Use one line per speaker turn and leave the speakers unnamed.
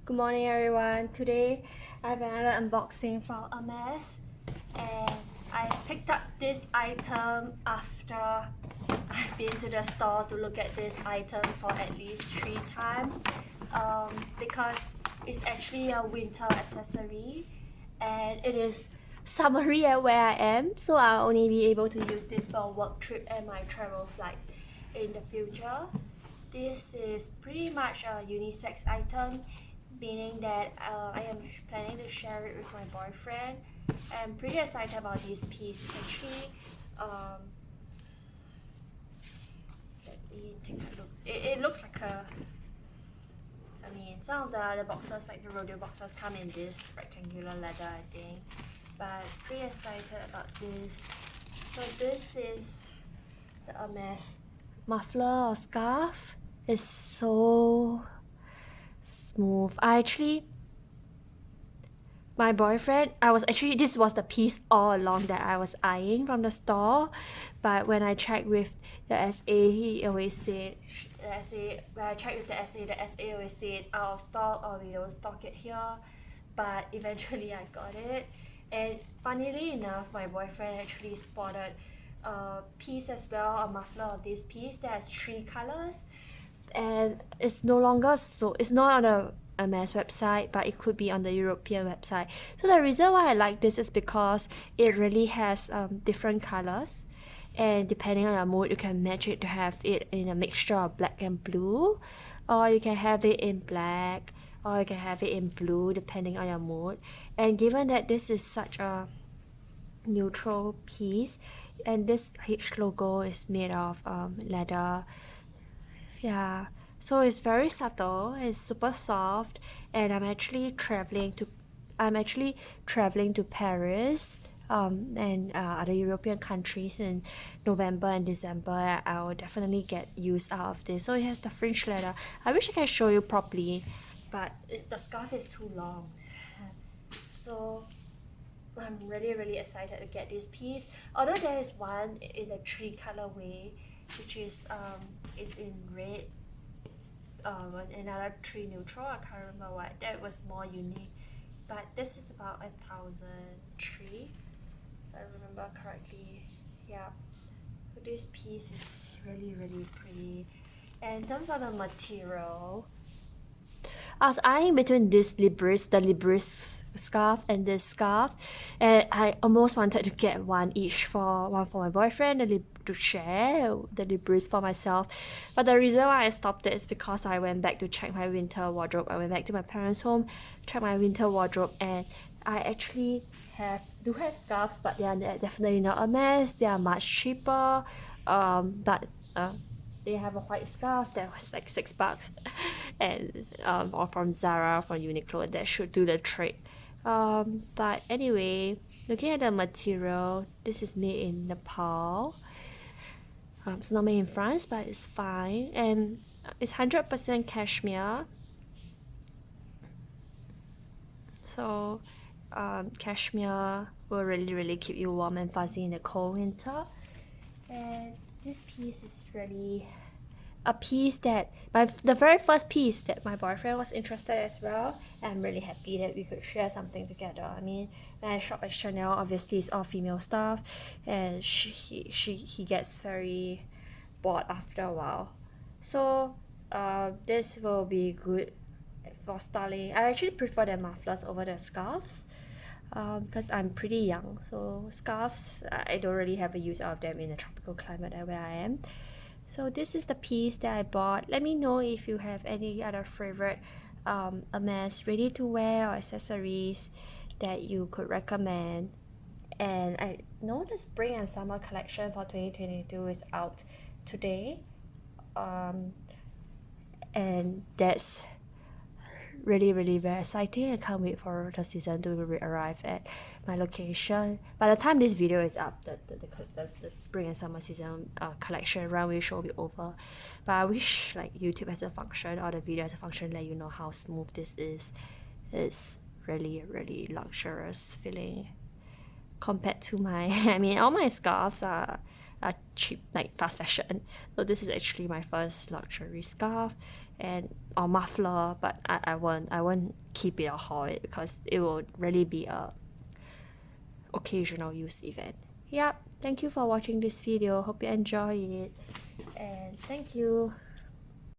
Good morning everyone. Today I have another unboxing from Hermes and I picked up this item after I've been to the store to look at this item for at least 3 times because it's actually a winter accessory and it is summery at where I am, so I'll only be able to use this for a work trip and my travel flights in the future. This is pretty much a unisex item, meaning that I am planning to share it with my boyfriend. I'm pretty excited about this piece. It's actually, let me take a look. It looks like some of the boxes, like the rodeo boxes, come in this rectangular leather, I think. But pretty excited about this. So this is the Hermes muffler or scarf. It's so smooth. My boyfriend, this was the piece all along that I was eyeing from the store, but when I checked with the SA, he always said, when I checked with the SA always said it's out of stock or we don't stock it here, but eventually I got it. And funnily enough, my boyfriend actually spotted a piece as well, a muffler of this piece that has 3 colors, and it's no longer it's not on the Hermes website, but it could be on the European website. So the reason why I like this is because it really has different colors, and depending on your mood you can match it to have it in a mixture of black and blue, or you can have it in black, or you can have it in blue depending on your mood. And given that this is such a neutral piece and this H logo is made of leather, yeah, so it's very subtle, it's super soft, and I'm actually traveling to Paris and other European countries in November and December. I will definitely get use out of this. So it has the fringe leather. I wish I can show you properly, but the scarf is too long. So I'm really excited to get this piece. Although there is one in the 3 colorway, which is in red, another 3 neutral. I can't remember what. That was more unique, but this is about 1,003, if I remember correctly. Yeah. So this piece is really pretty. And in terms of the material, I was eyeing between the Libris scarf and this scarf, and I almost wanted to get one for my boyfriend, to share the Libris for myself. But the reason why I stopped it is because I went back to check my winter wardrobe. I went back to my parents' home, check my winter wardrobe, and I actually have scarves, but they are definitely not a mess. They are much cheaper, but they have a white scarf that was like $6 and or from Zara, from Uniqlo, that should do the trick. But anyway, looking at the material, this is made in Nepal. It's not made in France, but it's fine, and it's 100% cashmere. So cashmere will really keep you warm and fuzzy in the cold winter. And this piece is really a piece that the very first piece that my boyfriend was interested as well, and I'm really happy that we could share something together. I mean, when I shop at Chanel, obviously it's all female stuff, and he gets very bored after a while. So this will be good for styling. I actually prefer the mufflers over the scarves, because I'm pretty young, so scarves, I don't really have a use out of them in a tropical climate where I am. So this is the piece that I bought. Let me know if you have any other favorite Hermes ready to wear or accessories that you could recommend. And I know the spring and summer collection for 2022 is out today, and that's really very exciting. I can't wait for the season to arrive at my location. By the time this video is up, the spring and summer season collection runway show will be over. But I wish like YouTube has a function, or the video has a function, let you know how smooth this is. It's really luxurious feeling compared to my I mean, all my scarves are cheap like fast fashion. So this is actually my first luxury scarf and or muffler, but I won't keep it or haul it because it will really be a occasional use event. Yeah, thank you for watching this video. Hope you enjoy it, and thank you.